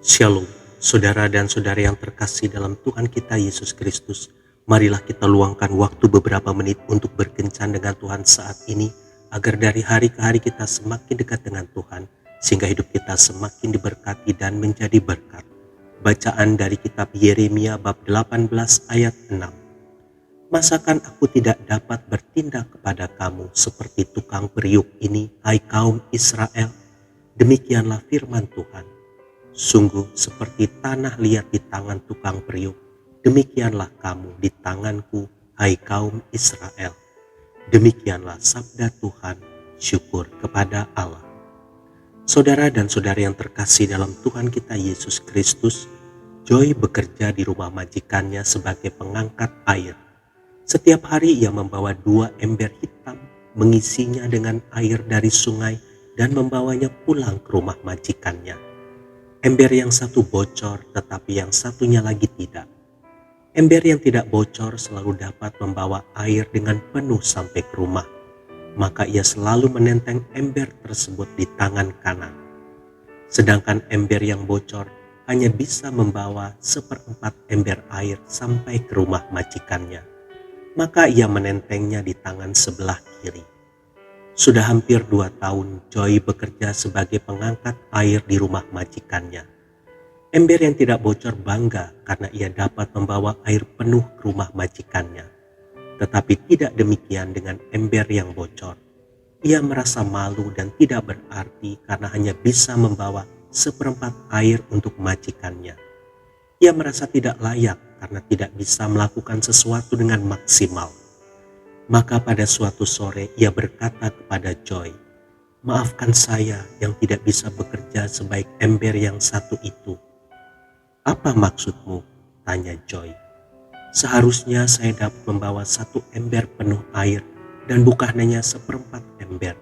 Shalom, saudara dan saudari yang terkasih dalam Tuhan kita Yesus Kristus. Marilah kita luangkan waktu beberapa menit untuk berkencan dengan Tuhan saat ini, agar dari hari ke hari kita semakin dekat dengan Tuhan, sehingga hidup kita semakin diberkati dan menjadi berkat. Bacaan dari kitab Yeremia bab 18 ayat 6. Masakan aku tidak dapat bertindak kepada kamu seperti tukang periuk ini, hai kaum Israel? Demikianlah firman Tuhan. Sungguh seperti tanah liat di tangan tukang periuk, demikianlah kamu di tanganku, hai kaum Israel. Demikianlah sabda Tuhan, syukur kepada Allah. Saudara dan saudari yang terkasih dalam Tuhan kita Yesus Kristus, Joy bekerja di rumah majikannya sebagai pengangkat air. Setiap hari ia membawa 2 ember hitam, mengisinya dengan air dari sungai dan membawanya pulang ke rumah majikannya. Ember yang satu bocor, tetapi yang satunya lagi tidak. Ember yang tidak bocor selalu dapat membawa air dengan penuh sampai ke rumah. Maka ia selalu menenteng ember tersebut di tangan kanan. Sedangkan ember yang bocor hanya bisa membawa 1/4 ember air sampai ke rumah majikannya. Maka ia menentengnya di tangan sebelah kiri. Sudah hampir 2 tahun Joy bekerja sebagai pengangkat air di rumah majikannya. Ember yang tidak bocor bangga karena ia dapat membawa air penuh ke rumah majikannya. Tetapi tidak demikian dengan ember yang bocor. Ia merasa malu dan tidak berarti karena hanya bisa membawa 1/4 air untuk majikannya. Ia merasa tidak layak karena tidak bisa melakukan sesuatu dengan maksimal. Maka pada suatu sore ia berkata kepada Joy, "Maafkan saya yang tidak bisa bekerja sebaik ember yang satu itu." "Apa maksudmu?" tanya Joy. "Seharusnya saya dapat membawa 1 ember penuh air dan bukan hanya 1/4 ember.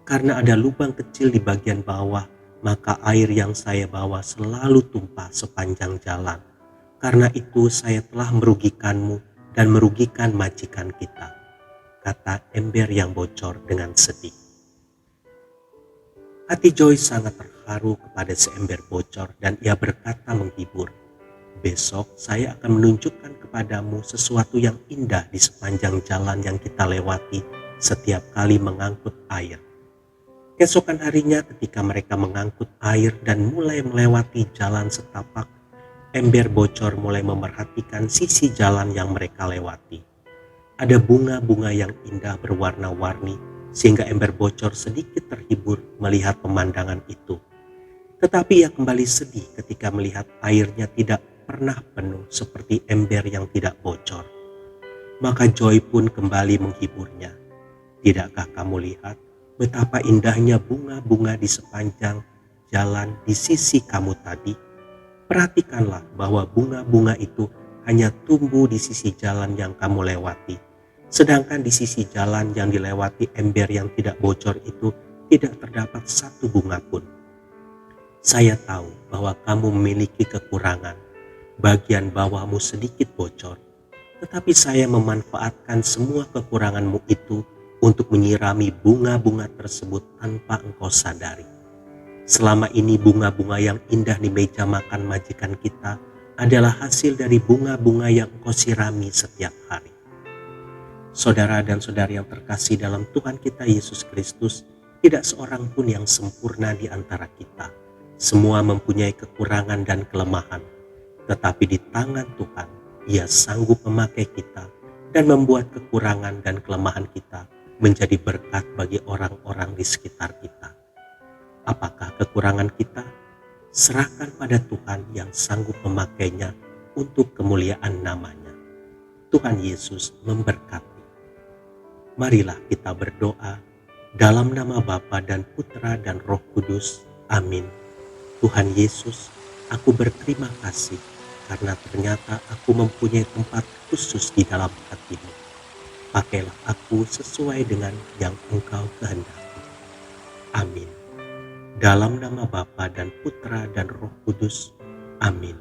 Karena ada lubang kecil di bagian bawah, maka air yang saya bawa selalu tumpah sepanjang jalan. Karena itu saya telah merugikanmu dan merugikan majikan kita," kata ember yang bocor dengan sedih. Hati Joy sangat terharu kepada seember bocor dan ia berkata menghibur, "Besok saya akan menunjukkan kepadamu sesuatu yang indah di sepanjang jalan yang kita lewati setiap kali mengangkut air." Keesokan harinya ketika mereka mengangkut air dan mulai melewati jalan setapak, ember bocor mulai memerhatikan sisi jalan yang mereka lewati. Ada bunga-bunga yang indah berwarna-warni sehingga ember bocor sedikit terhibur melihat pemandangan itu. Tetapi ia kembali sedih ketika melihat airnya tidak pernah penuh seperti ember yang tidak bocor. Maka Joy pun kembali menghiburnya. "Tidakkah kamu lihat betapa indahnya bunga-bunga di sepanjang jalan di sisi kamu tadi? Perhatikanlah bahwa bunga-bunga itu hanya tumbuh di sisi jalan yang kamu lewati. Sedangkan di sisi jalan yang dilewati ember yang tidak bocor itu tidak terdapat 1 bunga pun. Saya tahu bahwa kamu memiliki kekurangan. Bagian bawahmu sedikit bocor. Tetapi saya memanfaatkan semua kekuranganmu itu untuk menyirami bunga-bunga tersebut tanpa engkau sadari. Selama ini bunga-bunga yang indah di meja makan majikan kita adalah hasil dari bunga-bunga yang engkau sirami setiap hari." Saudara dan saudari yang terkasih dalam Tuhan kita Yesus Kristus, tidak seorang pun yang sempurna di antara kita. Semua mempunyai kekurangan dan kelemahan. Tetapi di tangan Tuhan, Ia sanggup memakai kita dan membuat kekurangan dan kelemahan kita menjadi berkat bagi orang-orang di sekitar kita. Apakah kekurangan kita? Serahkan pada Tuhan yang sanggup memakainya untuk kemuliaan nama-Nya. Tuhan Yesus memberkati. Marilah kita berdoa dalam nama Bapa dan Putra dan Roh Kudus. Amin. Tuhan Yesus, aku berterima kasih karena ternyata aku mempunyai tempat khusus di dalam hati-Mu. Pakailah aku sesuai dengan yang Engkau kehendaki. Amin. Dalam nama Bapa dan Putra dan Roh Kudus. Amin.